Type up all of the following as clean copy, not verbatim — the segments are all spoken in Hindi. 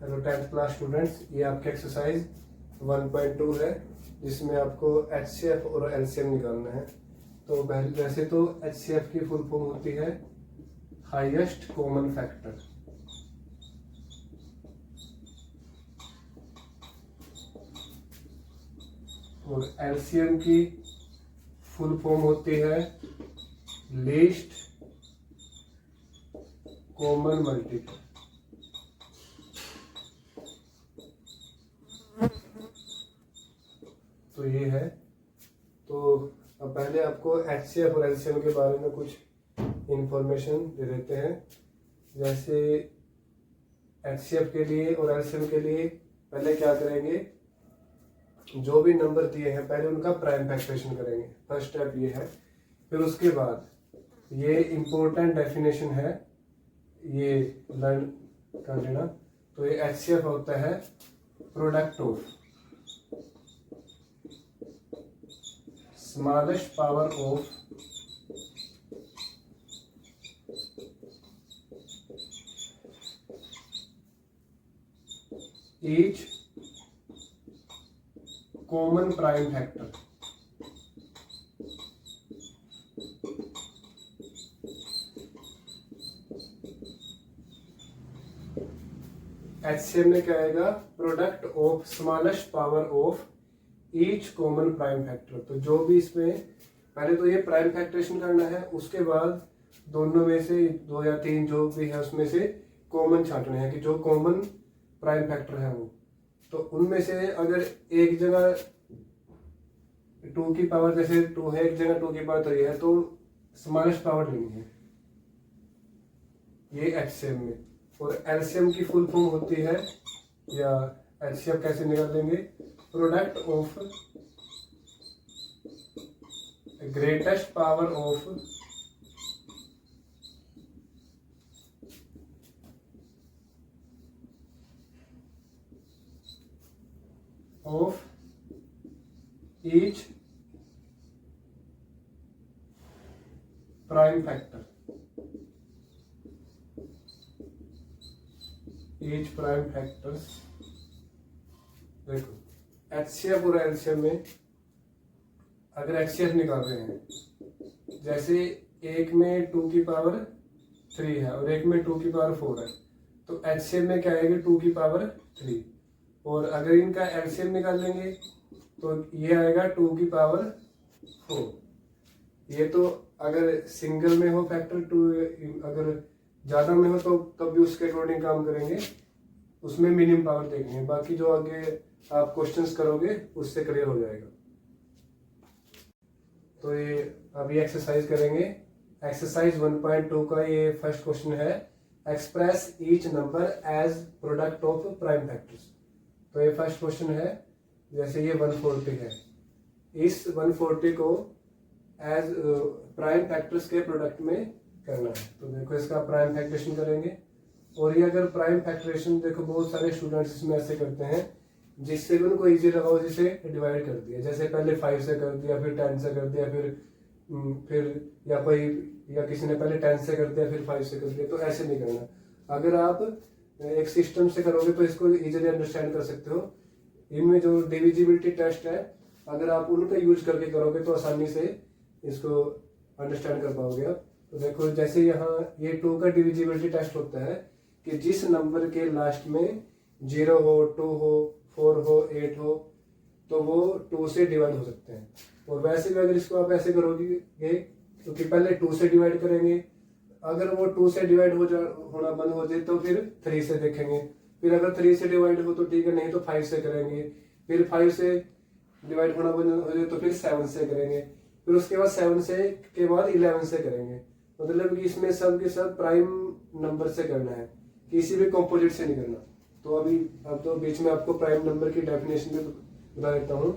हेलो 10th क्लास स्टूडेंट्स, ये आपके एक्सरसाइज 1.2 है जिसमें आपको एचसीएफ और एलसीएम निकालना है। तो वैसे तो एचसीएफ की फुल फॉर्म होती है हाईएस्ट कॉमन फैक्टर, और एलसीएम की फुल फॉर्म होती है लीस्ट कॉमन मल्टीपल। तो ये है। तो अब पहले आपको एचसीएफ और एलसीएम के बारे में कुछ इंफॉर्मेशन दे देते हैं। जैसे एचसीएफ के लिए और एलसीएम के लिए पहले क्या करेंगे, जो भी नंबर दिए हैं पहले उनका प्राइम फैक्टरेशन करेंगे, फर्स्ट स्टेप ये है। फिर उसके बाद ये इम्पोर्टेंट डेफिनेशन है, ये लर्न कर लेना। तो ये एचसीएफ होता है product of smallest power of each common prime factor। HCM में क्या आएगा, product of smallest power of each common prime factor. तो जो भी इसमें पहले तो ये प्राइम फैक्टरेशन करना है, उसके बाद दोनों में से 2 या 3 जो भी है उसमें से कॉमन छांटने हैं कि जो कॉमन प्राइम फैक्टर है वो। तो उनमें से अगर एक जगह 2 की पावर जैसे 2 है, एक जगह 2 की पावर 3 है, तो स्मॉलेस्ट पावर लेनी है ये एचसीएम में। और एलसीएम की फुल फॉर्म होती है, या एलसीएम कैसे निकाल देंगे, product of greatest power of each prime factor, each prime factors। देखो एचसीएफ और एलसीएम में अगर एचसीएफ निकाल रहे हैं, जैसे एक में 2 की पावर 3 है और एक में 2 की पावर 4 है, तो एचसीएफ में क्या आएगी 2 की पावर 3। और अगर इनका एलसीएम निकाल लेंगे तो ये आएगा 2 की पावर 4। ये तो अगर सिंगल में हो फैक्टर 2, अगर ज्यादा में हो तो तब भी उसके अकॉर्डिंग काम करेंगे, उसमें मिनिमम पावर देखेंगे। बाकी जो आगे आप क्वेश्चंस करोगे उससे क्लियर हो जाएगा। तो ये अभी एक्सरसाइज करेंगे। एक्सरसाइज 1.2 का ये फर्स्ट क्वेश्चन है, express each number as product of prime factors. तो ये फर्स्ट क्वेश्चन है। जैसे ये 140 है, इस 140 को एज प्राइम फैक्टर्स के प्रोडक्ट में करना है। तो देखो इसका प्राइम फैक्टरेशन करेंगे। और ये अगर प्राइम फैक्टरेशन, देखो बहुत सारे स्टूडेंट्स इसमें ऐसे करते हैं जिससे भी उनको इजी लगा जिसे डिवाइड कर दिया। जैसे पहले 5 से कर दिया, फिर 10 से कर दिया, फिर या किसी ने पहले 10 से कर दिया फिर 5 से कर दिया। तो ऐसे नहीं करना। अगर आप एक सिस्टम से करोगे तो इसको इजीली अंडरस्टैंड कर सकते हो। इनमें जो डिविजिबिलिटी टेस्ट है, अगर आप उनका यूज करके करोगे तो आसानी से इसको अंडरस्टैंड कर पाओगे आप। तो देखो जैसे यहाँ ये 2 का डिविजिबिलिटी टेस्ट होता है कि जिस नंबर के लास्ट में 0 हो, 2 हो, 4 हो, 8 हो, तो वो 2 से डिवाइड हो सकते हैं। और वैसे भी अगर इसको आप ऐसे करोगे क्योंकि पहले 2 से डिवाइड करेंगे, अगर वो 2 से डिवाइड होना बंद हो जाए तो फिर 3 से देखेंगे। फिर अगर 3 से डिवाइड हो तो ठीक है, नहीं तो 5 से करेंगे। फिर 5 से डिवाइड होना बंद हो जाए तो फिर 7 से करेंगे। फिर उसके बाद 7 से के बाद 11 से करेंगे। मतलब कि इसमें सब के सब प्राइम नंबर से करना है, किसी भी कॉम्पोजिट से नहीं करना। तो अब तो बीच में आपको प्राइम नंबर की डेफिनेशन में बता देता हूँ।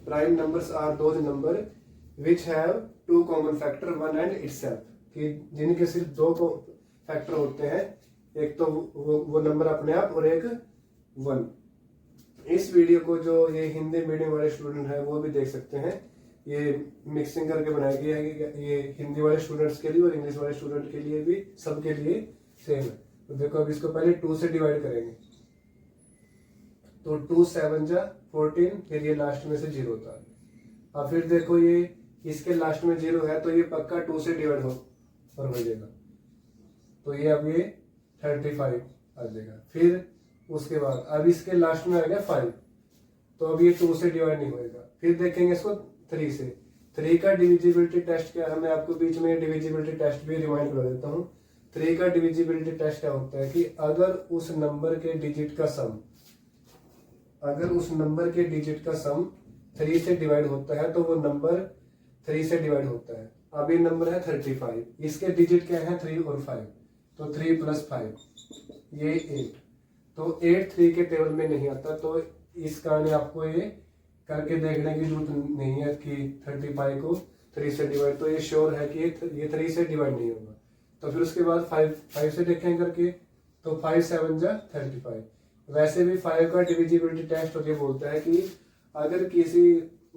Prime numbers are those number which have 2 common factor 1 and itself, कि जिनके सिर्फ 2 फैक्टर होते हैं, एक तो वो नंबर अपने आप और एक 1। इस वीडियो को जो ये हिंदी मीडियम वाले स्टूडेंट हैं वो भी देख सकते हैं। ये मिक्सिंग करके बनाई गई है, ये हिंदी वाले स्टूडेंट्स के लिए और इंग्लिश वाले स्टूडेंट के लिए भी, सबके लिए सेम है। तो देखो अब इसको पहले 2 से डिवाइड करेंगे। तो 2 7 जा 14, फिर ये लास्ट में से 0 था। अब फिर देखो ये इसके लास्ट में 0 है तो ये पक्का 2 से डिवाइड हो और हो जाएगा, तो ये अब ये 35 आ जाएगा। फिर उसके बाद अब इसके लास्ट में आ गया 5, तो अब ये 2 से डिवाइड नहीं होएगा। फिर देखेंगे इसको 3 से। 3 का डिविजिबिलिटी टेस्ट क्या है, मैं आपको बीच में डिविजिबिलिटी टेस्ट भी रिमाइंड कर देता हूँ। 3 का डिविजिबिलिटी टेस्ट क्या होता है कि अगर उस नंबर के डिजिट का सम, अगर उस नंबर के डिजिट का सम 3 से डिवाइड होता है तो वो नंबर 3 से डिवाइड होता है। अब ये नंबर है 35, इसके डिजिट क्या है 3 और 5, तो 3 + 5 ये 8, तो 8 3 के टेबल में नहीं आता। तो इस कारण आपको ये करके देखने की जरूरत नहीं है कि 35 को 3 से डिवाइड, तो ये श्योर है कि ये 3 से डिवाइड नहीं होगा। तो फिर उसके बाद 5 से देखें करके, तो 5 7 जा 35। वैसे भी 5 का डिविजिबिलिटी टेस्ट और ये बोलता है कि अगर किसी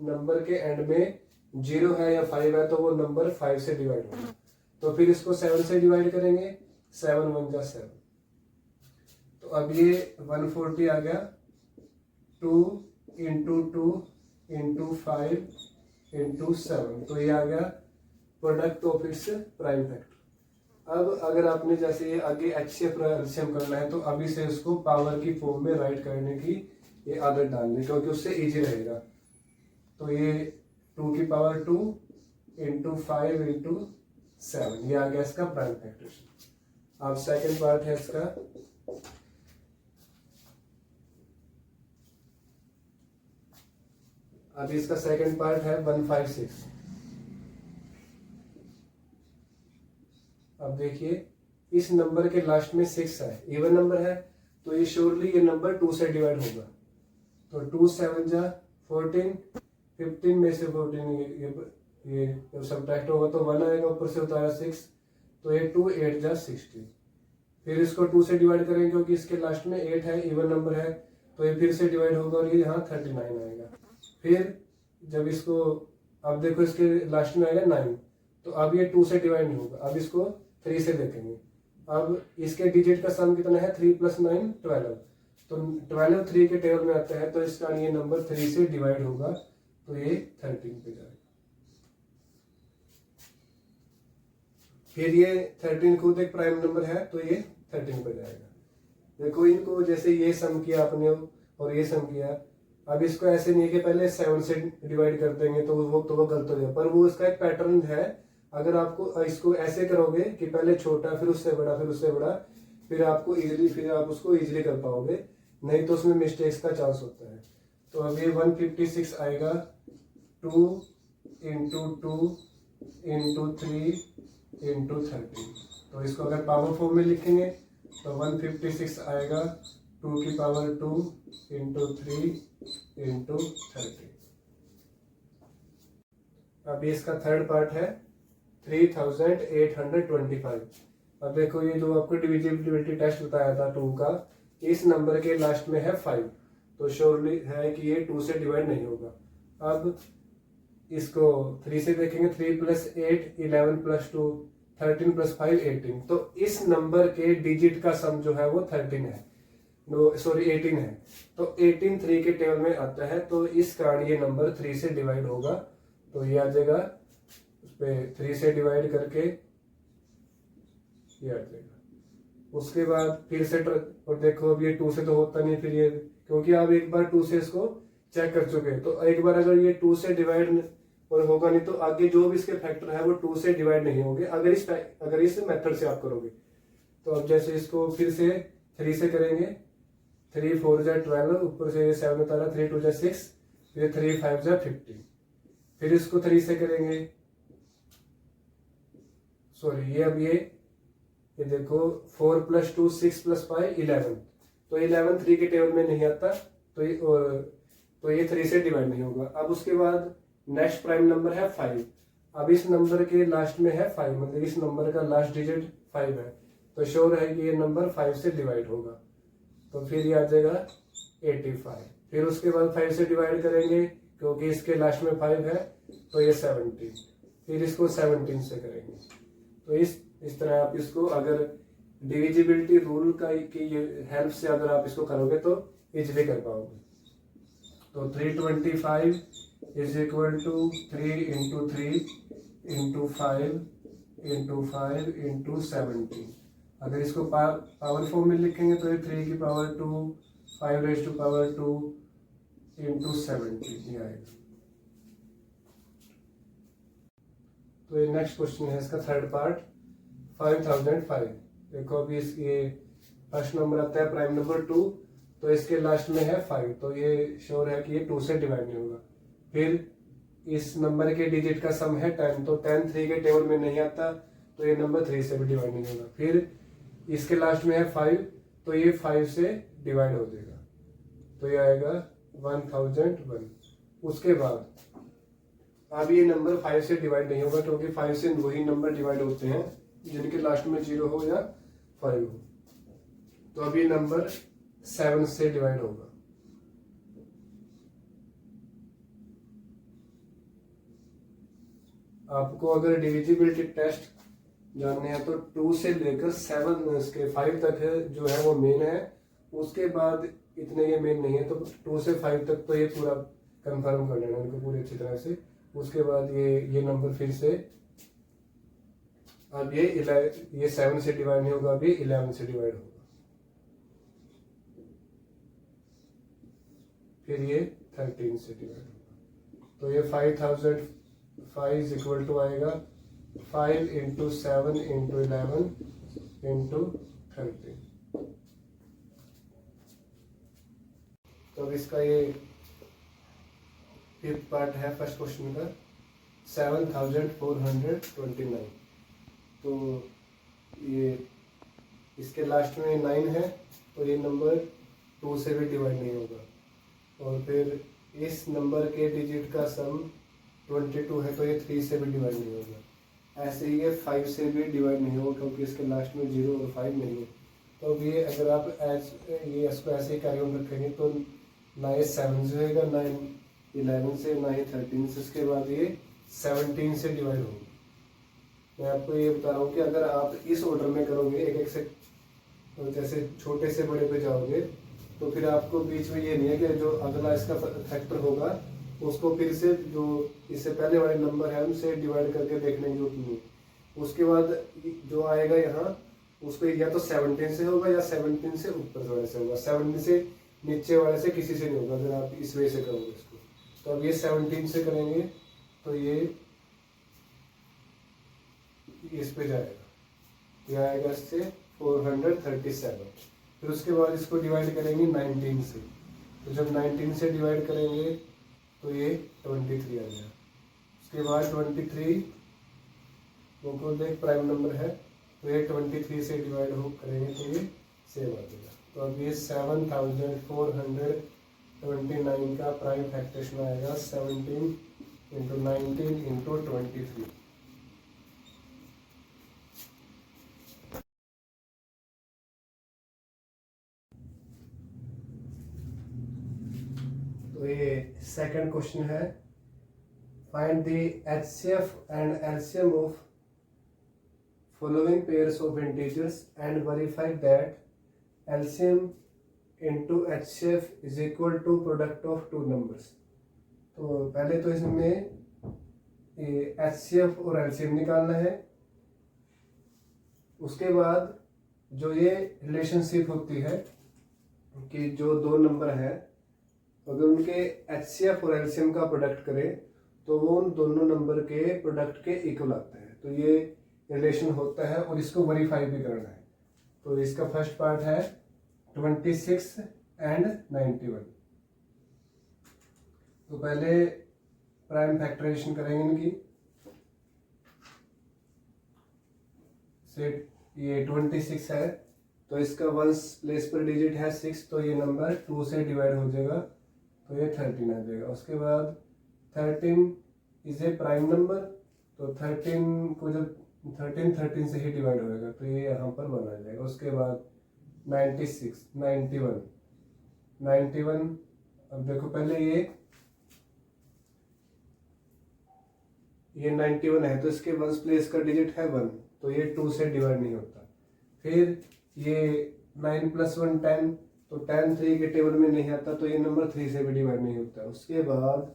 नंबर के एंड में 0 है या 5 है तो वो नंबर 5 से डिवाइड होगा। तो फिर इसको 7 से डिवाइड करेंगे, 7 1 जा 7, तो अब ये 140 आ गया। 2 × 2 × 5 × 7, तो ये आ गया product of its prime factor. अब अगर आपने जैसे ये आगे HCF एलसीएम करना है तो अभी से इसको पावर की फॉर्म में राइट करने की ये आदत डालनी, क्योंकि उससे इजी रहेगा। तो ये 2 की पावर 2 × 5 × 7, ये आ गया इसका प्राइम फैक्टर। अब सेकंड पार्ट है इसका, अब इसका सेकंड पार्ट है 156। अब देखिए इस नंबर के लास्ट में 6 है, इवन नंबर है, तो ये श्योरली ये नंबर 2 से डिवाइड होगा। तो 2 7 जा 14, 15 में से 14 ये जब सब्ट्रैक्ट होगा तो 1 आएगा, ऊपर से उतारा 6, तो ये 2 8 जा 16। फिर इसको 2 से डिवाइड करेंगे क्योंकि इसके लास्ट में 8 है, इवन नंबर है, तो ये फिर से डिवाइड होगा और ये यहाँ 39 आएगा। फिर जब इसको, अब देखो इसके लास्ट में आएगा 9, तो अब ये 2 से डिवाइड नहीं होगा। अब इसको 3 से देखेंगे। अब इसके डिजिट का सम कितना है, 3 + 9 12, तो 12 3 के टेबल में आता है, तो इसका ये नंबर 3 से डिवाइड होगा, तो ये 13 पे जाएगा। फिर ये 13 खुद एक प्राइम नंबर है, तो ये 13 पे जाएगा। देखो इनको जैसे ये सम किया आपने और ये सम किया, अब इसको ऐसे नहीं है कि पहले 7 से डिवाइड कर देंगे तो वो गलत हो जाएगा, पर वो इसका एक पैटर्न है। अगर आपको इसको ऐसे करोगे कि पहले छोटा फिर उससे बड़ा फिर उससे बड़ा, फिर आपको इजीली, फिर आप उसको इजीली कर पाओगे, नहीं तो उसमें मिस्टेक्स का चांस होता है। तो अब ये 156 आएगा 2 × 2 × 3 × 13। तो इसको अगर पावर फॉर्म में लिखेंगे तो 156 आएगा 2 की पावर 2 × 3 × 13। अभी इसका थर्ड पार्ट है 3825। अब देखो ये जो आपको डिविजिबिलिटी टेस्ट बताया था 2 का, इस नंबर के लास्ट में है 5, तो श्योरली है कि ये 2 से डिवाइड नहीं होगा। अब इसको 3 से देखेंगे, 3 + 8 11 + 2 13 + 5 18, तो इस नंबर के डिजिट का सम जो है वो 13 है, 18 है, तो 18 3 के टेबल में आता है, तो इस कारण ये नंबर 3 से डिवाइड होगा। तो ये आ जाएगा उस पे 3 से डिवाइड करके ये आ जाएगा। उसके बाद फिर से और देखो अब ये 2 से तो होता नहीं, फिर ये क्योंकि आप एक बार 2 से इसको चेक कर चुके हैं, तो एक बार अगर ये 2 से डिवाइड और होगा नहीं तो आगे जो भी इसके फैक्टर है वो 2 से डिवाइड नहीं होंगे अगर इस मेथड से आप करोगे। तो अब जैसे इसको फिर से 3 से करेंगे, 3 4 जा 12, ऊपर से 7 उतारा, 3 2 जा 6, फिर 3 5 जा 15। फिर इसको 3 से करेंगे, सॉरी ये अब ये देखो 4 + 2 6 + 5 11, तो 11 3 के टेबल में नहीं आता, तो ये 3 से डिवाइड नहीं होगा। अब उसके बाद नेक्स्ट प्राइम नंबर है 5। अब इस नंबर के लास्ट में है 5, मतलब इस नंबर का लास्ट डिजिट 5 है, तो श्योर है कि ये नंबर 5 से डिवाइड होगा, तो फिर ये आ जाएगा 85। फिर उसके बाद 5 से डिवाइड करेंगे क्योंकि इसके लास्ट में 5 है, तो ये 70। फिर इसको 17 से करेंगे। तो इस तरह आप इसको अगर डिविजिबिलिटी रूल का की हेल्प से अगर आप इसको करोगे तो इजिली कर पाओगे। तो 325 is equal to 3 into 3 into 5 into 17। अगर इसको पावर फॉर्म में लिखेंगे तो ये 3 की power 2 5 raise to power 2 into 17 ये आएगा। तो ये नेक्स्ट क्वेश्चन है इसका थर्ड पार्ट 5005। देखो अभी ये फर्स्ट नंबर आता है प्राइम नंबर 2, तो इसके लास्ट में है 5, तो ये श्योर है कि ये 2 से डिवाइड नहीं होगा। फिर इस नंबर के डिजिट का सम है 10, तो 10 3 के टेबल में नहीं आता, तो ये नंबर 3 से भी डिवाइड नहीं होगा। फिर इसके लास्ट में है 5, तो ये 5 से डिवाइड हो जाएगा, तो ये आएगा 1001। उसके बाद अब ये नंबर 5 से डिवाइड नहीं होगा, क्योंकि 5 से वही नंबर डिवाइड होते हैं जिनके लास्ट में 0 हो या 5 हो। तो अब ये नंबर 7 से डिवाइड होगा। आपको अगर डिविजिबिलिटी टेस्ट जानने हैं तो 2 से लेकर 7 इसके 5 तक जो है वो मेन है, उसके बाद इतने ये मेन नहीं है, तो 2 से 5 तक तो ये पूरा कंफर्म कर लेना उनको पूरी अच्छी तरह से। उसके बाद ये नंबर फिर से अब ये 7 से डिवाइड नहीं होगा, अभी 11 से डिवाइड होगा। फिर ये 13 से डिवाइड होगा, तो ये 5005 इज इक्वल टू आएगा 5 इंटू 7 इंटू 11 इंटू 13। तो अब इसका ये फिफ्थ पार्ट है फर्स्ट क्वेश्चन का 7429। तो ये इसके लास्ट में 9 है, तो ये नंबर 2 से भी डिवाइड नहीं होगा। और फिर इस नंबर के डिजिट का सम 22 है, तो ये 3 से भी डिवाइड नहीं होगा। ऐसे ही ये 5 से भी डिवाइड नहीं होगा, क्योंकि इसके लास्ट में 0 और 5 नहीं है। तो अब ये अगर आप ये इसको ऐसे ही कैरी ऑन रखेंगे तो ना ये 7 से होगा, ना 11 से, ना ही 13 से, उसके बाद ये 17 से डिवाइड होगा। मैं आपको ये बता रहा हूँ कि अगर आप इस ऑर्डर में करोगे एक एक से, तो जैसे छोटे से बड़े पे जाओगे, तो फिर आपको बीच में ये नहीं है कि जो अगला इसका फैक्टर होगा उसको फिर से जो इससे पहले वाले नंबर है उनसे डिवाइड करके देखने की जरूरत नहीं है। उसके बाद जो आएगा यहाँ उसको या तो 17 से होगा या 17 से ऊपर वाले से होगा, 17 से नीचे वाले से किसी से नहीं होगा अगर आप इस वे से करोगे इसको। तो अब ये 17 से करेंगे तो ये इस पे जाएगा, ये आएगा इससे 437। फिर उसके बाद इसको डिवाइड करेंगे 19 से, तो जब 19 से डिवाइड करेंगे तो ये 23 आ गया। उसके बाद 23 वो एक प्राइम नंबर है, तो ये 23 से डिवाइड हो करेंगे तो ये सेव आ जाएगा। तो अब ये 7429 का प्राइम फैक्टरेशन आएगा 17 इंटू 19 इंटू 23। तो ये सेकंड क्वेश्चन है find the HCF and LCM of following pairs of integers and verify that LCM into HCF is equal to product of two numbers। तो पहले तो इसमें HCF और LCM निकालना है। उसके बाद जो ये रिलेशनशिप होती है कि जो दो नंबर है अगर उनके HCF और LCM का प्रोडक्ट करें तो वो उन दोनों नंबर के प्रोडक्ट के इक्वल आता है। तो ये रिलेशन होता है और इसको वेरीफाई भी करना है। तो इसका फर्स्ट पार्ट है 26 एंड 91। तो पहले प्राइम फैक्टराइजेशन करेंगे इनकी। से ये 26 है तो इसका वंस प्लेस पर डिजिट है 6, तो ये नंबर 2 से डिवाइड हो जाएगा तो ये 13 आ जाएगा। उसके बाद 13 इज ए प्राइम नंबर, तो 13 को जब 13 से ही डिवाइड होएगा तो ये यहाँ पर 1 आ जाएगा। उसके बाद 96 91। अब देखो पहले ये 91 है तो इसके वंस प्लेस का डिजिट है 1, तो ये 2 से डिवाइड नहीं होता। फिर ये 9 + 1 10, तो 10 3 के टेबल में नहीं आता, तो ये नंबर 3 से भी डिवाइड नहीं होता। उसके बाद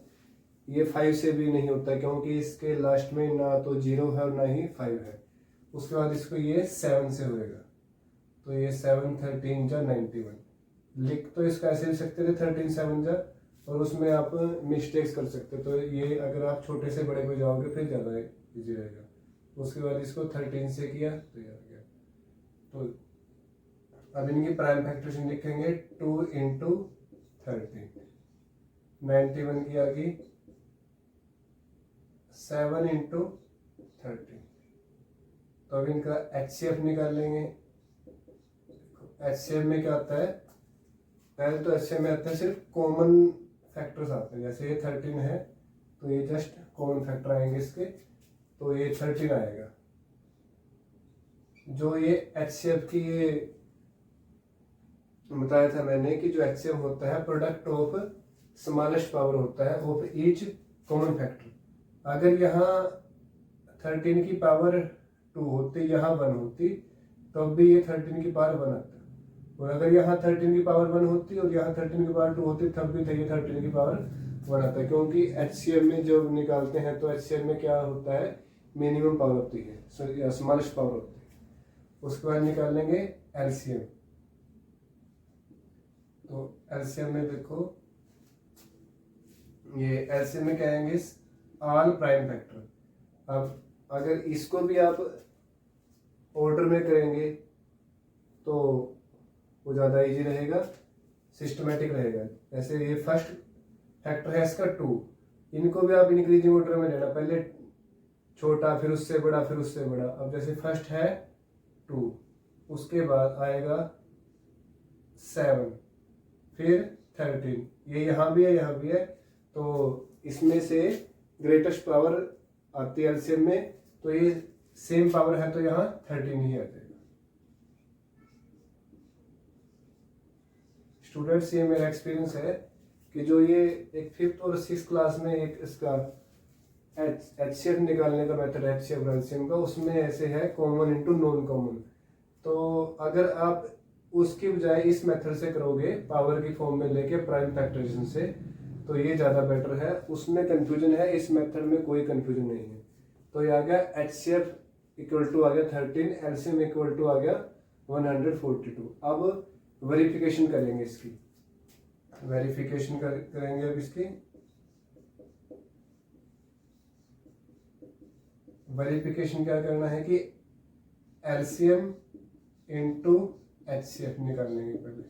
ये 5 से भी नहीं होता, क्योंकि इसके लास्ट में ना तो 0 है और ना ही 5 है। उसके बाद इसको ये 7 से होएगा, तो ये 7 13 जा 91। लिख तो इसका ऐसे भी सकते थे 13 7 जा, और उसमें आप मिस्टेक्स कर सकते, तो ये अगर आप छोटे से बड़े पे जाओगे फिर ज़्यादा इजी रहेगा। उसके बाद इसको 13 से किया तो ये आ गया। तो अब इनकी प्राइम फैक्टरेशन लिखेंगे 2 × 13, 91 की आ गई, 7 × 13। तो अब इनका HCF निकाल लेंगे। HCF में क्या आता है, पहले तो HCF में आता है सिर्फ कॉमन फैक्टर्स आते हैं। जैसे ये 13 है तो ये जस्ट कॉमन फैक्टर आएंगे इसके, तो ये 13 आएगा। जो ये HCF की ये बताया था मैंने कि जो HCF होता है प्रोडक्ट ऑफ स्मॉलेस्ट पावर होता है ऑफ ईच कॉमन फैक्टर। अगर यहाँ 13 की पावर 2 होती, यहाँ 1 होती, तो अब भी ये 13 की पावर 1 आता। और अगर यहाँ 13 की पावर 1 होती और यहाँ 13 की पावर 2 होती, तब भी ये 13 की पावर 1 आता है। क्योंकि HCF में जब निकालते हैं तो HCF में क्या होता है, मिनिमम पावर होती है, स्मॉलेस्ट पावर होती है। उसके बाद निकालेंगे LCM। तो LCM में देखो, ये LCM में क्या आएंगे, ऑल प्राइम फैक्टर। अब अगर इसको भी आप ऑर्डर में करेंगे तो वो ज़्यादा इजी रहेगा, सिस्टमेटिक रहेगा। जैसे ये फर्स्ट फैक्टर है इसका 2, इनको भी आप इंक्रीजिंग ऑर्डर में लेना, पहले छोटा फिर उससे बड़ा फिर उससे बड़ा। अब जैसे फर्स्ट है 2, उसके बाद आएगा 7, फिर 13, ये यहाँ भी है यहाँ भी है, तो इसमें से ग्रेटेस्ट पावर आती है एलसीएम में, तो ये सेम पावर है तो यहाँ 13 ही आ जाएगा। स्टूडेंट्स, ये मेरा एक्सपीरियंस है कि जो ये एक 5th और 6th क्लास में एक इसका HCF निकालने का मेथड है, HCF एलसीएम का, उसमें ऐसे है कॉमन इंटू नॉन कॉमन। तो अगर आप उसकी बजाय इस मेथड से करोगे पावर की फॉर्म में लेके प्राइम फैक्टराइजेशन से, तो ये ज़्यादा बेटर है। उसमें कंफ्यूजन है, इस मेथड में कोई कंफ्यूजन नहीं है। तो ये आ गया HCF इक्वल टू आ गया 13, LCM इक्वल टू आ गया 142। अब वेरिफिकेशन करेंगे इसकी, वेरिफिकेशन करेंगे अब इसकी। वेरिफिकेशन क्या करना है कि LCM इंटू HCF निकालेंगे पहले।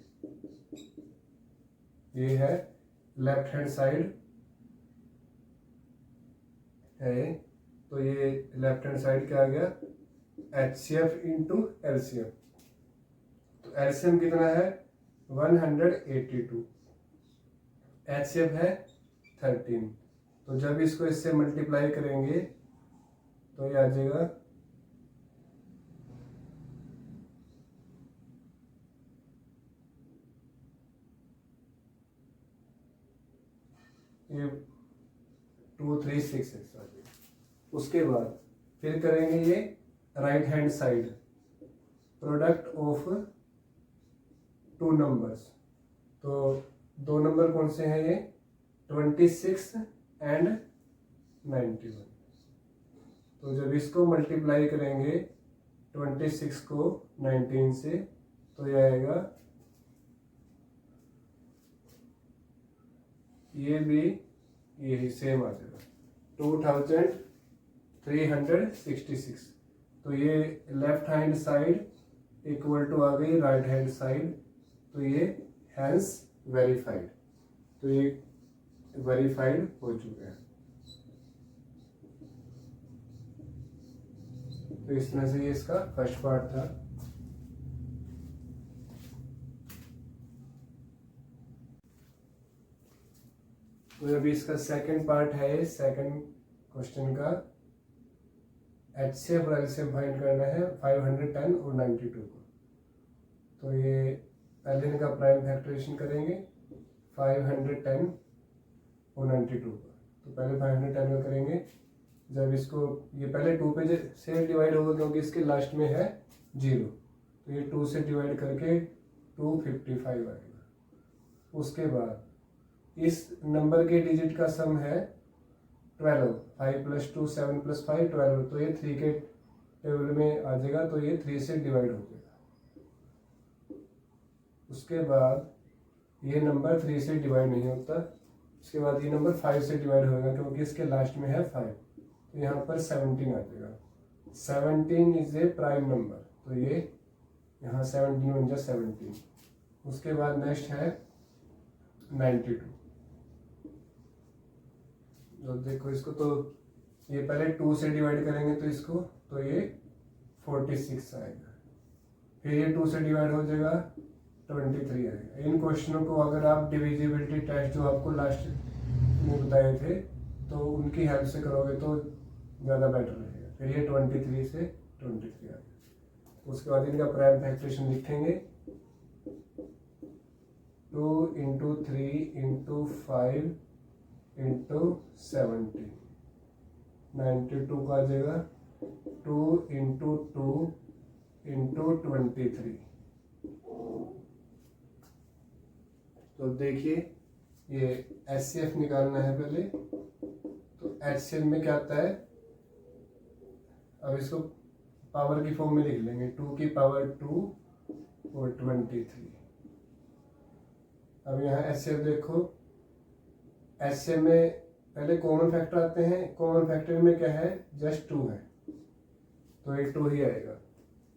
ये है लेफ्ट हैंड साइड है, तो ये लेफ्ट हैंड साइड क्या आ गया, HCF इंटू LCM। तो LCM कितना है 182, HCF है 13। तो जब इसको इससे मल्टीप्लाई करेंगे तो ये आ जाएगा ये 2366 आ जाएगा। उसके बाद फिर करेंगे ये right hand side, product of 2 numbers. तो 2 नंबर कौन से हैं ये, 26 एंड 91। तो जब इसको मल्टीप्लाई करेंगे 26 को 19 से, तो ये आएगा, ये भी यही सेम आ जाएगा 2366। तो ये left hand side equal to आ गई राइट हैंड साइड, तो ये हैंस वेरीफाइड। तो ये वेरीफाइड हो चुके हैं। तो इस तरह से ये इसका फर्स्ट पार्ट था। तो अभी इसका सेकंड पार्ट है, सेकंड क्वेश्चन का HCF और LCM फाइंड करना है 510 और 92 को। तो ये पहले इनका प्राइम फैक्टराइजेशन करेंगे 510 और 92 का। तो पहले 510 का करेंगे, जब इसको ये पहले 2 पे से डिवाइड होगा क्योंकि इसके लास्ट में है 0, तो ये 2 से डिवाइड करके 255 आएगा। उसके बाद इस नंबर के डिजिट का सम है 12, 5 + 2 7 + 5 12, तो ये 3 के टेबल में आ जाएगा, तो ये 3 से डिवाइड हो जाएगा। उसके बाद ये नंबर 3 से डिवाइड नहीं होता। उसके बाद ये नंबर 5 से डिवाइड होगा क्योंकि इसके लास्ट में है 5, तो यहाँ पर 17 आ जाएगा। 17 इज ए प्राइम नंबर, तो ये यहाँ 17 बन जाए 17। उसके बाद नेक्स्ट है 92। तो देखो इसको, तो ये पहले 2 से डिवाइड करेंगे तो इसको, तो ये 46 आएगा। फिर ये 2 से डिवाइड हो जाएगा 23 आएगा। इन क्वेश्चनों को अगर आप डिविजिबिलिटी टेस्ट जो आपको लास्ट में बताए थे तो उनकी हेल्प से करोगे तो ज़्यादा बेटर रहेगा। फिर ये 23 से 23 आ गया। उसके बाद इनका प्राइम फैक्टरेशन लिखेंगे, 2 × 3 × 5 × 17, 92 का आ जाएगा 2 × 2 × 23। तो देखिए ये HCF निकालना है पहले, तो HCF में क्या आता है, अब इसको पावर की फॉर्म में लिख लेंगे, 2 की पावर 2 और 23। अब यहाँ HCF देखो, HCF में पहले कॉमन फैक्टर आते हैं। कॉमन फैक्टर में क्या है, जस्ट 2 है, तो ये 2 ही आएगा।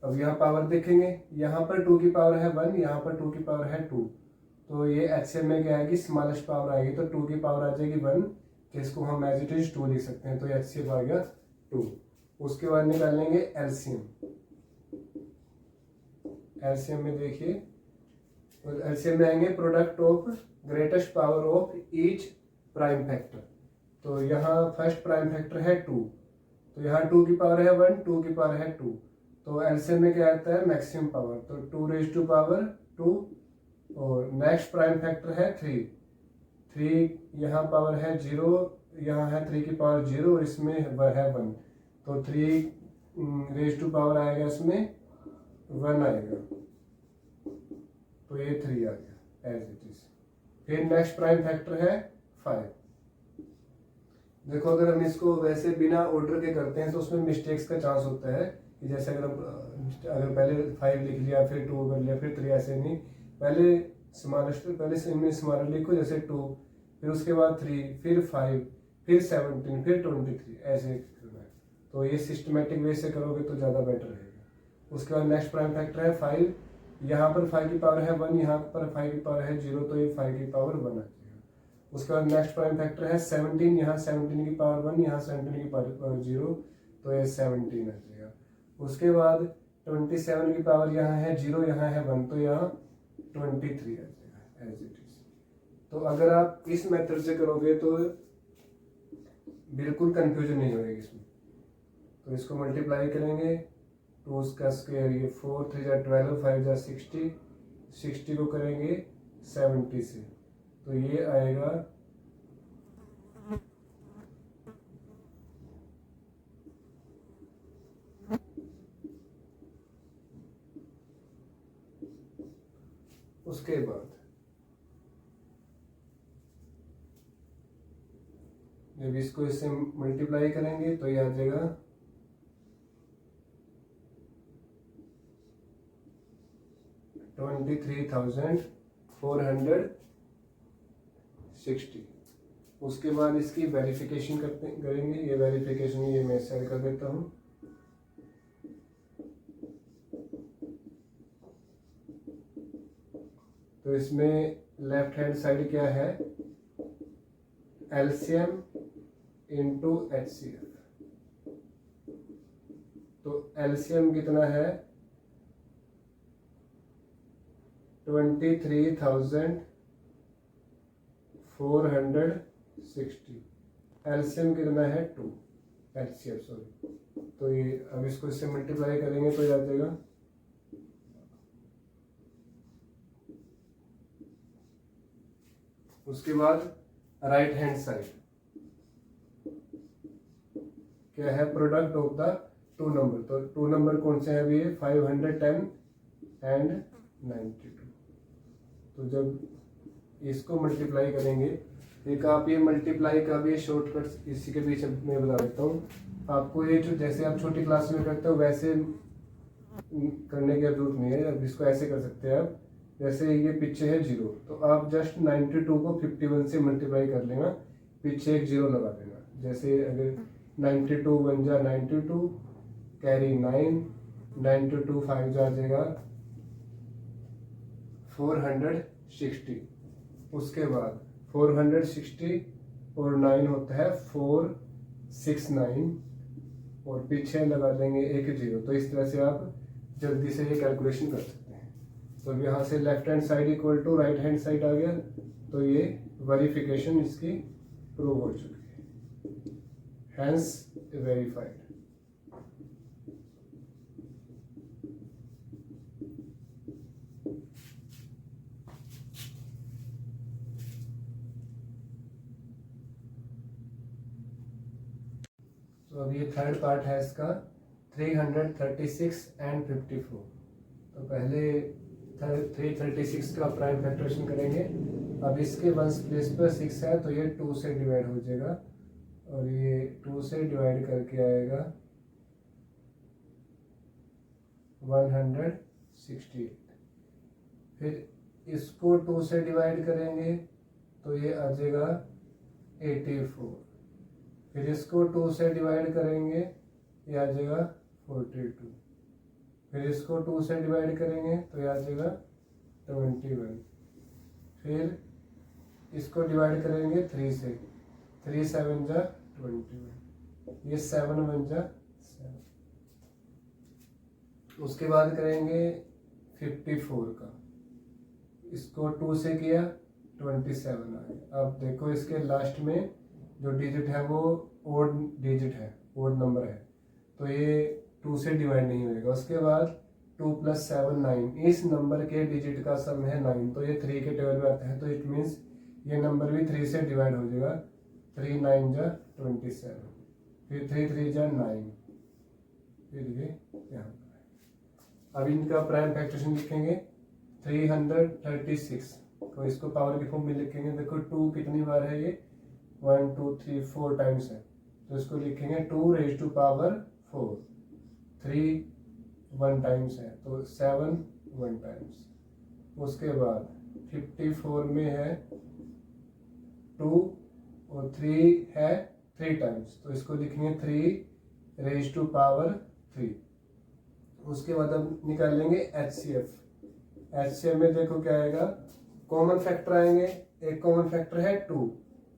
अब यहाँ पावर देखेंगे, यहाँ पर 2 की पावर है 1, यहाँ पर 2 की पावर है 2, तो ये HCF में क्या आएगी, स्मॉलेस्ट पावर आएगी, तो 2 की पावर आ जाएगी 1, तो इसको हम एज इट इज 2 लिख सकते हैं, तो HCF आ गया 2। उसके बाद निकालेंगे LCM। LCM में देखिए, तो LCM में आएंगे product of greatest power of each prime factor. तो यहाँ फर्स्ट प्राइम फैक्टर है 2, तो यहाँ 2 की पावर है 1, 2 की पावर है 2, तो LCM में क्या आता है, मैक्सिमम पावर, तो 2⁻², और नेक्स्ट प्राइम फैक्टर है 3, यहाँ पावर है 0, यहाँ है 3 की पावर 0 और इसमें है 1, तो 3⁻² आएगा, इसमें 1 आएगा, तो ये 3 आ गया एज इट इज। फिर नेक्स्ट प्राइम फैक्टर है 5। देखो अगर हम इसको वैसे बिना ऑर्डर के करते हैं तो उसमें मिस्टेक्स का चांस होता है कि जैसे अगर पहले 5 लिख लिया, फिर 2 कर लिया, फिर 3, ऐसे नहीं, पहले स्मॉलेस्ट, पहले स्मॉलर लिखो जैसे 2, फिर उसके बाद 3, फिर 5, फिर 17, फिर 23, ऐसे करना है। तो ये सिस्टमेटिक वे से करोगे तो ज़्यादा बेटर रहेगा। उसके बाद नेक्स्ट प्राइम फैक्टर है 5, यहाँ पर 5 की पावर है 1, यहाँ पर 5 की पावर है 0, तो ये 5 की पावर 1 आ जाएगा। उसके बाद नेक्स्ट प्राइम फैक्टर है 17, यहाँ 17 की पावर 1, यहाँ 17 की पावर 0, तो ये 17 आ जाएगा। उसके बाद 27 की पावर यहाँ है 0, यहाँ है 1, तो यहाँ 23 आ जाएगा एज इट इज। तो अगर आप इस मेथड से करोगे तो बिल्कुल कंफ्यूजन नहीं होगी इसमें। तो इसको मल्टीप्लाई करेंगे, 2 का स्क्वायर, ये 4 3 जा 12, 5 जा 60, 60 को करेंगे 70 से, तो ये आएगा 20। उसके बाद जब इसको इससे मल्टीप्लाई करेंगे तो ये आ जाएगा 23,460। उसके बाद इसकी वेरिफिकेशन करेंगे। ये वेरिफिकेशन ये मैं सेट कर देता हूँ। तो इसमें लेफ्ट हैंड साइड क्या है, LCM इंटू HCF। तो LCM कितना है, 23,460। LCM कितना है 2, HCF सॉरी। तो ये अब इसको इससे मल्टीप्लाई करेंगे तो आ जाएगा उसके बाद राइट हैंड साइड क्या है, प्रोडक्ट ऑफ द 2 नंबर। तो 2 नंबर कौन से हैं अभी, 510 एंड 92। तो जब इसको मल्टीप्लाई करेंगे, एक आप ये मल्टीप्लाई का भी शॉर्टकट इसी के बीच में बता देता हूँ आपको। ये जो जैसे आप छोटी क्लास में करते हो वैसे करने की जरूरत नहीं है। अब इसको ऐसे कर सकते हैं आप, जैसे ये पीछे है 0, तो आप जस्ट 92 को 51 से मल्टीप्लाई कर लेना, पीछे एक 0 लगा देना। जैसे अगर 92 बन जा 92 कैरी 9, 92 5 जा जाएगा 460। उसके बाद 460 और 9 होता है 469 और पीछे लगा देंगे एक 0। तो इस तरह से आप जल्दी से ये कैलकुलेशन कर सकते हैं। तो यहाँ से left hand side equal to right hand side आ गया, तो ये वेरिफिकेशन इसकी प्रूव हो चुकी है, हैंस वेरीफाइड। तो अब ये थर्ड पार्ट है इसका 336 एंड 54। तो पहले 336 का प्राइम फैक्टरेशन करेंगे। अब इसके वंस प्लेस पर 6 है तो ये 2 से डिवाइड हो जाएगा और ये 2 से डिवाइड करके आएगा 168। फिर इसको 2 से डिवाइड करेंगे तो ये आ जाएगा 84। फिर इसको 2 से डिवाइड करेंगे, ये आ जाएगा 42। फिर इसको 2 से डिवाइड करेंगे तो ये आ जाएगा 21। फिर इसको डिवाइड करेंगे 3 से, 3 7 जा 21, ये 7 1 जा 7। उसके बाद करेंगे 54 का, इसको 2 से किया 27 आ गया। अब देखो इसके लास्ट में जो डिजिट है वो ओड डिजिट है, ओड नंबर है, तो ये 2 से डिवाइड नहीं होगा। उसके बाद 2 + 7 9, इस नंबर के डिजिट का सम है 9, तो ये 3 के टेबल में आता है, तो इट मीन्स ये नंबर भी 3 से डिवाइड हो जाएगा। 3 9 जा 27, फिर 3 3 जा 9, फिर ये यहाँ पर। अब इनका प्राइम फैक्टरेशन लिखेंगे 336 तो इसको पावर के फॉर्म में लिखेंगे। देखो 2 कितनी बार है, ये 1 2 3 4 टाइम्स है, तो इसको लिखेंगे 2 raised to power 4। 3 1 टाइम्स है तो 7 1 टाइम्स। उसके बाद 54 में है 2 और 3 है 3 टाइम्स, तो इसको लिखेंगे 3 raised to power 3। उसके बाद अब निकाल लेंगे HCF। HCF में देखो क्या आएगा, कॉमन फैक्टर आएंगे। एक कॉमन फैक्टर है 2,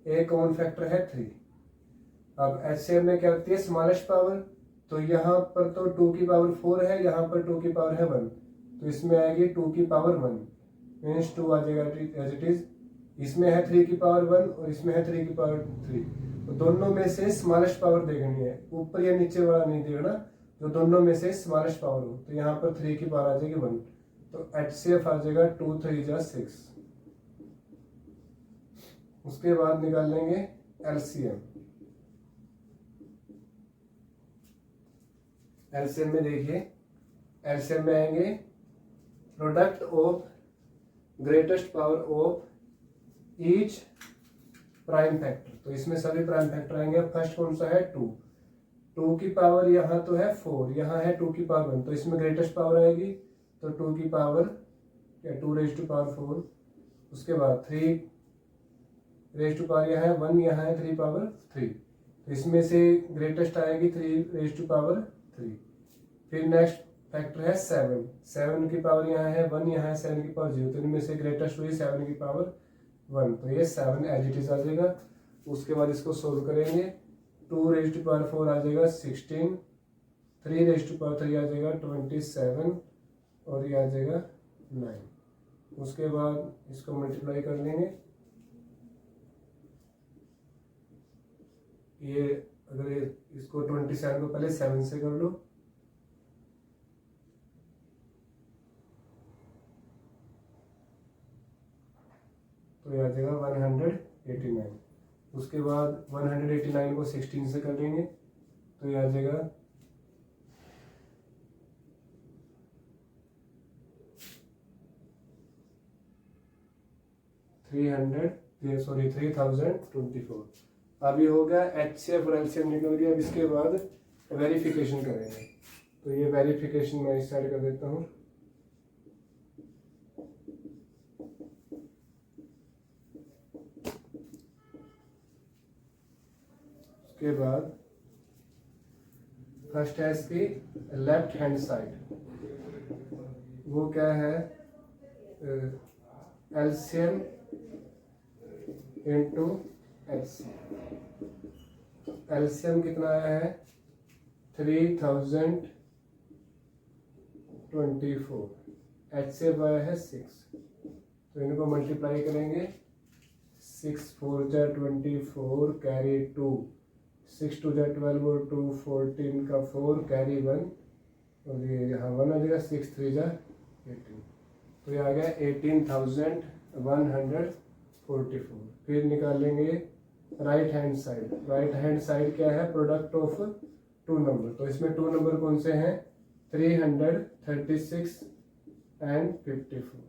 एक कॉमन फैक्टर है 3। अब HCF में क्या होती है, स्मॉलेस्ट पावर, तो यहाँ पर तो 2 की पावर 4 है, यहाँ पर 2 की पावर है 1, तो इसमें आएगी 2 की पावर 1 मीन्स 2 आ जाएगा एज इट इज। इसमें है 3 की पावर 1 और इसमें है 3 की पावर 3, तो दोनों में से स्मॉलेस्ट पावर देखनी है, ऊपर या नीचे वाला नहीं देखना, जो दोनों में से स्मॉलेस्ट पावर हो। तो यहाँ पर 3 की पावर आ जाएगी 1, तो HCF आ जाएगा 2 3 जा 6। उसके बाद निकाल लेंगे LCM। LCM में देखिए, LCM में आएंगे product of greatest power of each prime factor, तो इसमें सभी प्राइम फैक्टर आएंगे। फर्स्ट कौन सा है 2, 2 की पावर यहाँ तो है 4, यहाँ है 2 की पावर 1, तो इसमें ग्रेटेस्ट पावर आएगी, तो 2 की पावर या 2 raised to power 4। उसके बाद 3 raised to power यहाँ है 1, यहाँ है 3 पावर 3, तो इसमें से ग्रेटेस्ट आएगी 3 raised to power 3। फिर नेक्स्ट फैक्टर है 7, 7 की पावर यहाँ है 1, यहाँ है 7 की पावर 0, तो इनमें से ग्रेटेस्ट हुई 7 की पावर 1, तो ये 7 एज इट इज आ जाएगा। उसके बाद इसको सोल्व करेंगे, 2 raised to power 4 आ जाएगा 16, 3 raised to power 3 आ जाएगा 27 और ये आ जाएगा 9। उसके बाद इसको मल्टीप्लाई कर लेंगे, ये अगर इसको 27 को पहले 7 से कर लो, तो ये आ जाएगा 189। उसके बाद 189 को 16 से कर लेंगे, तो ये आ जाएगा 3024। अब ये हो गया HCF और LCM निकल गया। अब इसके बाद वेरिफिकेशन करेंगे। तो ये वेरिफिकेशन मैं स्टार्ट कर देता हूँ। उसके बाद फर्स्ट है इसकी लेफ्ट हैंड साइड, वो क्या है LCM इंटू HCF। LCM कितना आया है 3024, HCF आया है 6। तो इनको मल्टीप्लाई करेंगे, 6 4 जा 24 कैरी 2, 6 2 जा 12 और 2 14 का 4 कैरी 1 और ये यहाँ 1 आ जाएगा, 6 3 जा 18। तो ये आ गया 18,144। फिर निकालेंगे right hand side. Right hand side क्या है प्रोडक्ट ऑफ टू नंबर। तो इसमें टू नंबर कौन से हैं 336 एंड 54।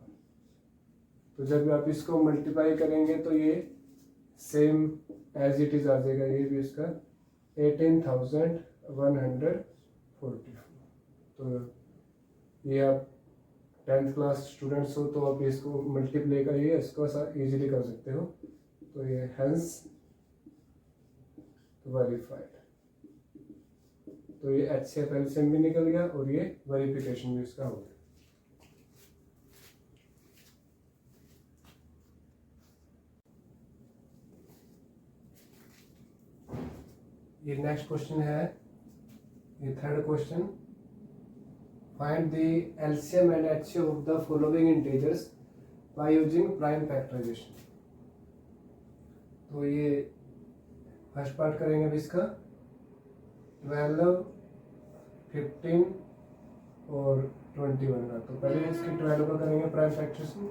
तो जब आप इसको मल्टीप्लाई करेंगे तो ये सेम एज इट इज आ जाएगा, ये भी इसका 18,144। तो ये आप 10th क्लास स्टूडेंट्स हो तो आप इसको मल्टीप्लाई करिए, इसको इजीली कर सकते हो। तो ये हेंस वेरीफाइड। तो ये HCF LCM भी निकल गया और ये वेरिफिकेशन भी इसका हो गया। ये नेक्स्ट क्वेश्चन है, ये third question. Find the LCM and HCF of the following integers by using prime factorisation. तो ये फर्स्ट पार्ट करेंगे अभी इसका 12 15 और 21 का। तो पहले इसकी 12 का करेंगे प्राइम फैक्टराइजेशन।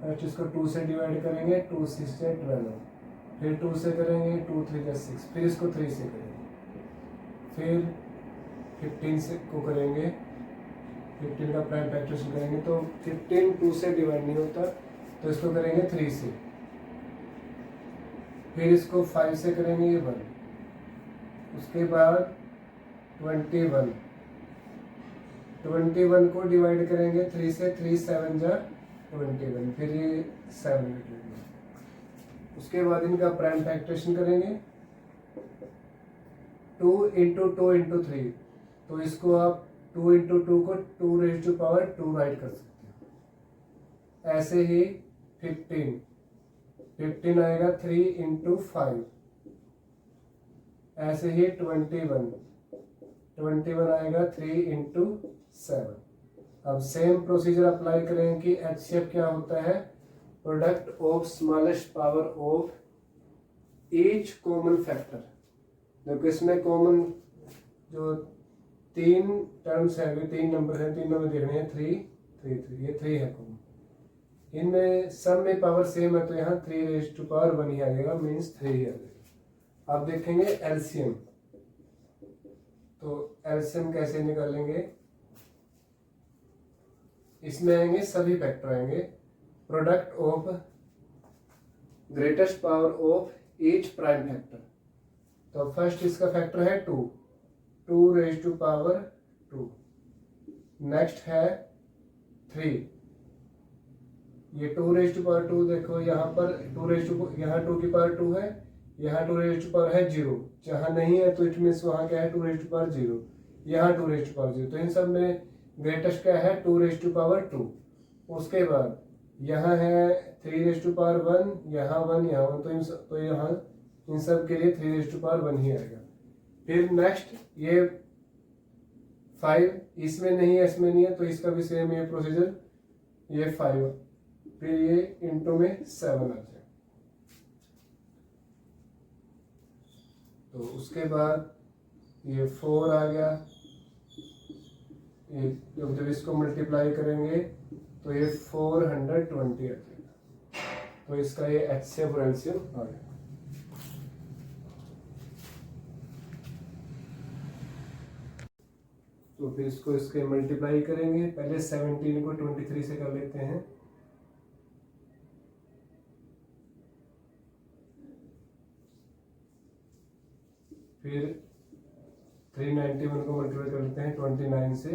फर्स्ट इसको 2 से डिवाइड करेंगे, 2 6 से 12, फिर 2 से करेंगे, 2 3 से 6, फिर इसको 3 से करेंगे, फिर 15 से को करेंगे, 15 का प्राइम फैक्टराइजेशन करेंगे। तो 15 2 से डिवाइड नहीं होता तो इसको करेंगे 3 से, फिर इसको 5 से करेंगे, ये 1। उसके बाद 21 को डिवाइड करेंगे 3 से, 3 7 जा 21, फिर ये 7 निकलेंगे। उसके बाद इनका प्राइम फैक्टराइजेशन करेंगे 2 इंटू 2 इंटू 3। तो इसको आप 2 इंटू 2 को 2 रेज़ टू पावर 2 राइट कर सकते हो। ऐसे ही 15 आएगा 3 इंटू 5। ऐसे ही 21 आएगा 3 इंटू 7। अब सेम प्रोसीजर अप्लाई करें कि HCF क्या होता है product of smallest power of each common factor. देखो इसमें कॉमन जो 3 टर्म्स है, 3 नंबर है, 3 नंबर देखने हैं 3 3 3, ये 3 है कॉमन। इनमें सब में पावर सेम है तो यहाँ 3 रेज़ टू पावर 1 ही आएगा, मीन्स 3 ही आ जाएगा। अब देखेंगे LCM। तो LCM कैसे निकालेंगे, इसमें आएंगे सभी फैक्टर आएंगे product of greatest power of each prime factor. तो फर्स्ट इसका फैक्टर है 2 रेज़ टू पावर 2। नेक्स्ट है 3, ये 2 रेज़ टू पावर 2। देखो यहाँ पर 2 रेज़ टू, यहाँ 2 की पावर 2 है, यहाँ 2 रेज़ टू पावर है 0, जहाँ नहीं है तो इट मीन्स वहाँ क्या है 2 रेज़ टू पावर 0, यहाँ 2 रेज़ टू पावर 0। तो इन सब में ग्रेटेस्ट क्या है 2 रेज़ टू पावर 2। उसके बाद यहाँ है 3 रेज़ टू पावर 1, यहाँ 1, यहाँ 1। तो यहाँ इन सब के लिए 3 रेज़ टू पावर 1 ही आएगा। फिर नेक्स्ट ये 5, इसमें नहीं है, इसमें नहीं है, तो इसका भी सेम ये प्रोसीजर, ये 5, फिर ये इंटू में 7 आ जाए। तो उसके बाद ये 4 आ गया, ये जब इसको मल्टीप्लाई करेंगे तो ये 420 आ जाएगा। तो इसका ये HCF और LCM आ गया। तो फिर इसको इसके मल्टीप्लाई करेंगे, पहले 17 को 23 से कर लेते हैं। फिर 391 को मल्टीप्लाई कर लेते हैं 29 से,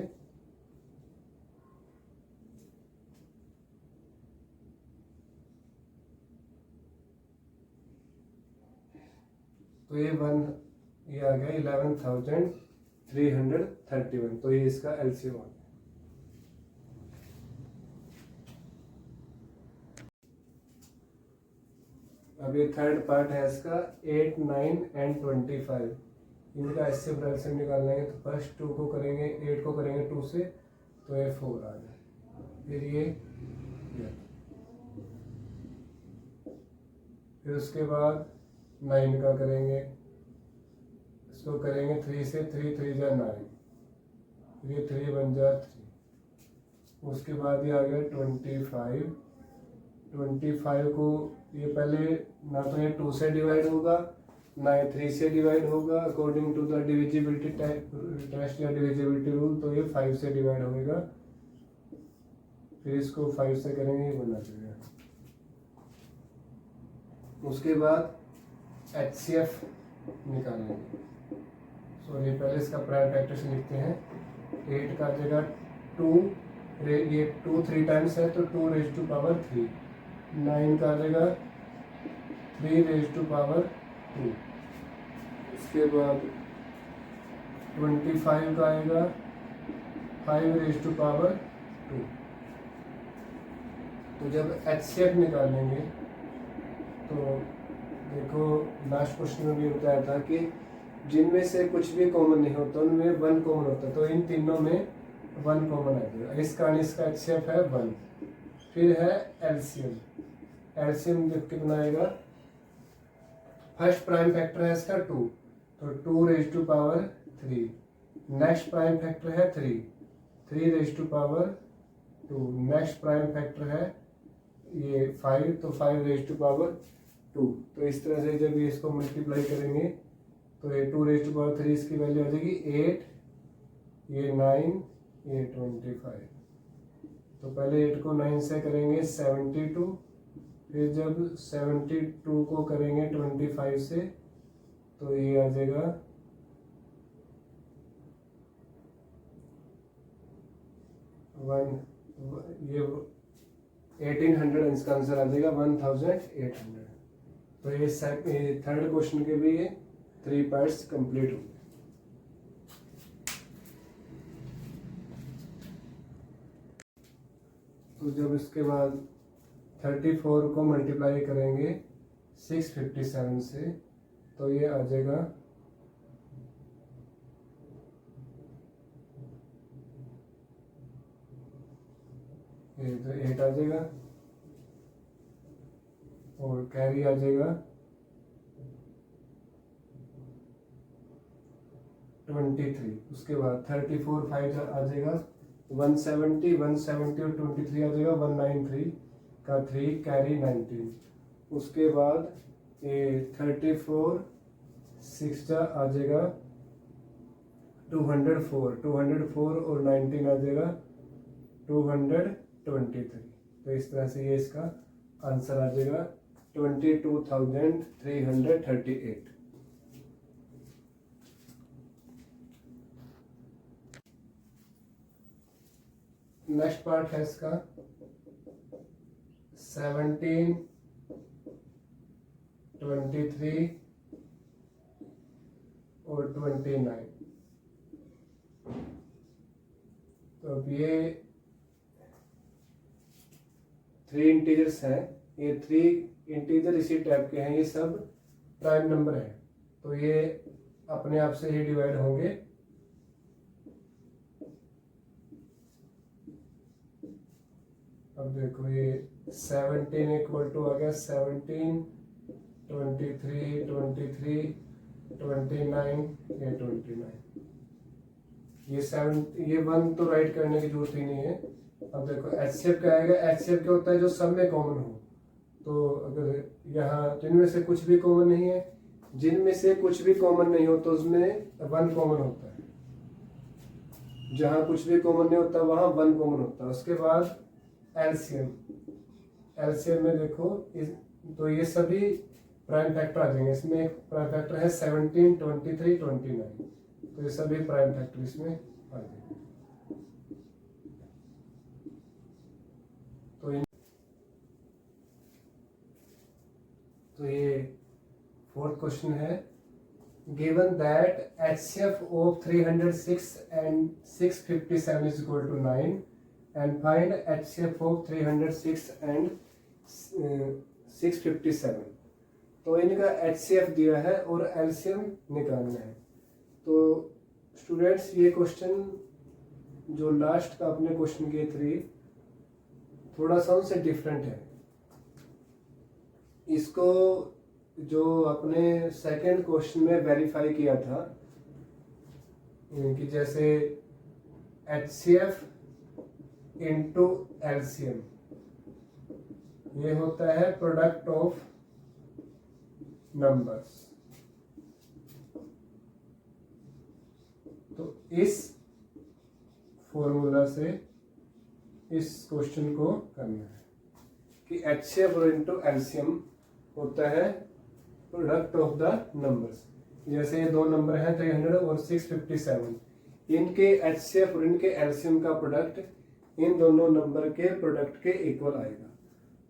तो ये आ गया 11,331, तो ये इसका एलसीएम आ गया। अब ये थर्ड पार्ट है इसका 8, 9 एंड 25, इनका एचसीएफ और एलसीएम निकालना है। तो फर्स्ट 2 को करेंगे, 8 को करेंगे 2 से, तो ये 4 आ गया। फिर फिर उसके बाद 9 का करेंगे, इसको करेंगे 3 से, 3 3 जा 9, फिर ये 3 बन जा 3। उसके बाद ये आ गया 25 को ये पहले ना तो ये 2 से डिवाइड होगा ना ये 3 से डिवाइड होगा according to the divisibility test या डिविजिबिलिटी रूल, तो ये 5 से डिवाइड होगा। फिर इसको 5 से करेंगे, ये बनना चाहिए। उसके बाद एचसीएफ निकालेंगे। सॉरी, पहले इसका प्राइम फैक्टर से लिखते हैं। 8 का जगह 2, ये 2 3 टाइम्स है तो 2 रेज़ टू पावर 3। 9 का जगह 3 रेज़ टू पावर 2। उसके बाद 25 का आएगा 5 रेज़ टू पावर 2। तो जब एचसीएफ निकालेंगे तो देखो लास्ट क्वेश्चन में भी बताया था कि जिनमें से कुछ भी कॉमन नहीं होता उनमें 1 कॉमन होता है, तो इन तीनों में 1 कॉमन आएगा। इसका एचसीएफ है 1। फिर है एलसीएम। एलसीएम कितना आएगा, फर्स्ट प्राइम फैक्टर है इसका 2, तो 2 raise to power 3। Next prime factor है 3 raise to power 2। Next prime factor है ये 5, तो 5 रेज़ टू पावर 2। तो इस तरह से जब ये इसको मल्टीप्लाई करेंगे तो ये 2 रेज़ टू पावर 3 इसकी वैल्यू आ जाएगी 8, ये 9, ये 25। तो पहले 8 को 9 से करेंगे 72, फिर जब 72 को करेंगे 25 से तो ये आ जाएगा 1800, इसका आंसर आ जाएगा 1800। तो ये थर्ड क्वेश्चन के भी ये 3 पार्ट्स कंप्लीट हो गए। तो जब इसके बाद 34 को मल्टीप्लाई करेंगे 657 से तो ये आ जाएगा ये तो 8 आ जाएगा और कैरी आ जाएगा 23। उसके बाद 34 5 आ जाएगा 170 और 23 आ जाएगा 193 का 3 कैरी 19। उसके बाद ये 34 6 आ जाएगा 204 और 19 आ जाएगा 223। तो इस तरह से ये इसका आंसर आ जाएगा 22,338। नेक्स्ट पार्ट है इसका 17, 23 और 29। तो अब ये 3 इंटीजर्स हैं, ये 3 इंटीजर इसी टाइप के हैं, ये सब प्राइम नंबर है तो ये अपने आप से ही डिवाइड होंगे। अब देखो ये 17 इक्वल टू आ गया 17, 23, 29, ये 29। ये 1 तो राइट करने की जरूरत ही नहीं है। अब देखो एचसीएफ क्या आएगा, एचसीएफ क्या होता है जो सब में कॉमन हो। तो अगर यहाँ जिनमें से कुछ भी कॉमन नहीं है, जिनमें से कुछ भी कॉमन नहीं हो तो उसमें 1 कॉमन होता है। जहाँ कुछ भी कॉमन नहीं होता वहाँ 1 कॉमन होता है। उसके बाद एलसीएम में देखो तो ये सभी प्राइम फैक्टर आ जाएंगे। इसमें एक प्राइम फैक्टर है 17, 23, 29, तो ये सभी प्राइम फैक्टर इसमें आ जाएंगे। तो ये फोर्थ क्वेश्चन है, given that HCF of 306 and 657 is equal to 9 and find HCF of 306 and 657। तो इनका HCF दिया है और LCM निकालना है। तो स्टूडेंट्स ये क्वेश्चन जो लास्ट का अपने क्वेश्चन के 3 थोड़ा सा उनसे डिफरेंट है। इसको जो अपने सेकंड क्वेश्चन में वेरीफाई किया था कि जैसे HCF इंटू LCM ये होता है प्रोडक्ट ऑफ नंबर्स। तो इस फॉर्मूला से इस क्वेश्चन को करना है कि HCF इंटू LCM होता है प्रोडक्ट ऑफ द नंबर्स। जैसे ये दो नंबर हैं 300 और 657, इनके HCF और इनके LCM का प्रोडक्ट इन दोनों नंबर के प्रोडक्ट के इक्वल आएगा।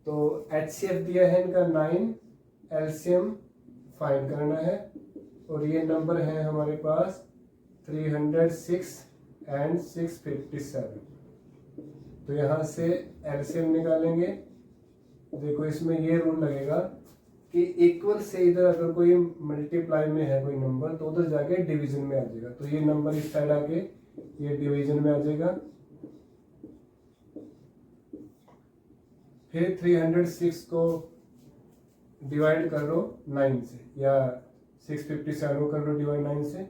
तो HCF दिया है इनका 9, LCM फाइंड करना है और ये नंबर है हमारे पास 306 एंड 657। तो यहाँ से LCM निकालेंगे। देखो इसमें ये रूल लगेगा कि इक्वल से इधर अगर कोई मल्टीप्लाई में है कोई नंबर तो उधर जाके डिवीजन में आ जाएगा। तो ये नंबर इस साइड आके ये डिवीजन में आ जाएगा। फिर 306 को डिवाइड कर लो 9 से या 657 को कर लो डिवाइड 9 से।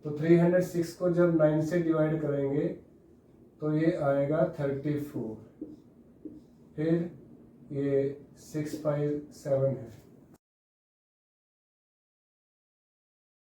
तो 306 को जब 9 से डिवाइड करेंगे तो ये आएगा 34। फिर ये 657 है।